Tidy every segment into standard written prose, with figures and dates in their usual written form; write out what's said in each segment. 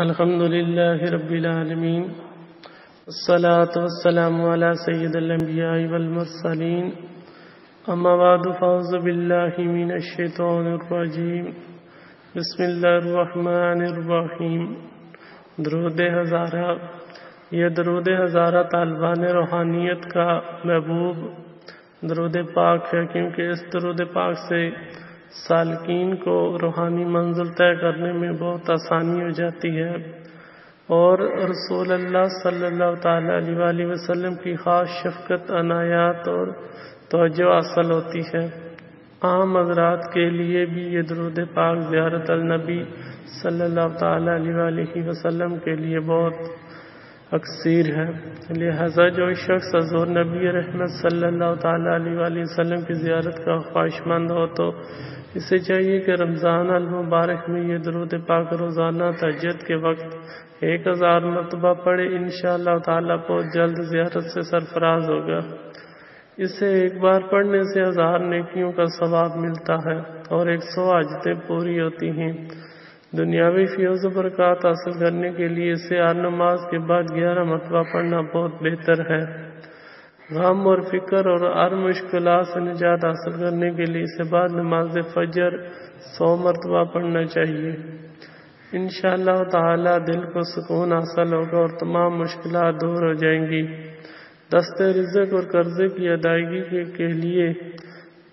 الحمد لله رب العالمين والصلاة والسلام على سيد الأنبياء والمرسلين أما بعد فأعوذ بالله من الشيطان الرجيم بسم الله الرحمن الرحيم درود ہزارہ. یہ درود ہزارہ طالبان روحانیت کا محبوب درود پاک ہے، کیونکہ اس درود پاک سے سالکین کو روحانی منزل طے کرنے میں بہت آسانی ہو جاتی ہے اور رسول اللہ صلی اللہ تعالیٰ علیہ وآلہ وسلم کی خاص شفقت، عنایات اور توجہ حاصل ہوتی ہے. عام حضرات کے لیے بھی یہ درود پاک زیارت النبی صلی اللہ تعالیٰ علیہ وآلہ وسلم کے لیے بہت اکثیر ہے. لہذا جو شخص حضور نبی رحمت صلی اللہ تعالیٰ علیہ وآلہ وسلم کی زیارت کا خواہشمند ہو تو اسے چاہیے کہ رمضان المبارک میں یہ درود پاک روزانہ تہجد کے وقت 1000 مرتبہ پڑھے. انشاءاللہ تعالیٰ بہت جلد زیارت سے سرفراز ہوگا. اسے ایک بار پڑھنے سے 1000 نیکیوں کا ثواب ملتا ہے اور 100 حاجتیں پوری ہوتی ہیں. دنیاوی فیض و برکات حاصل کرنے کے لیے اسے ہر نماز کے بعد 11 مرتبہ پڑھنا بہت بہتر ہے. غم اور فکر اور ہر مشکلات سے نجات حاصل کرنے کے لیے اسے بعد نماز فجر 100 مرتبہ پڑھنا چاہیے. انشاءاللہ تعالی دل کو سکون حاصل ہوگا اور تمام مشکلات دور ہو جائیں گی. دست رزق اور قرضے کی ادائیگی کے لیے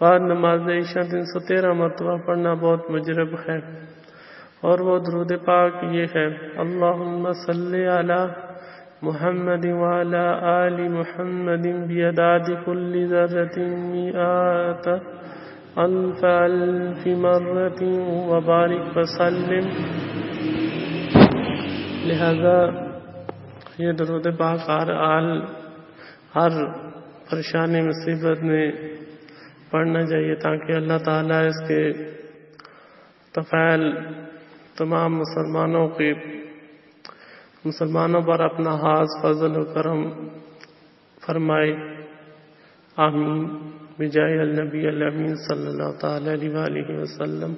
بعد نماز عشاء 313 مرتبہ پڑھنا بہت مجرب ہے، اور وہ درود پاک یہ ہے: اللہم صلی علی محمد وعلی آل محمد بعدد کل ذرۃ مئات الف الف مرۃ وبارک وسلم. لہذا یہ درود پاک ہر پریشانی مصیبت میں پڑھنا چاہیے تاکہ اللہ تعالیٰ اس کے تفعیل تمام مسلمانوں پر اپنا خاص فضل و کرم فرمائے. آمین بجاہ النبی الامین صلی اللہ تعالی علیہ وآلہ وسلم.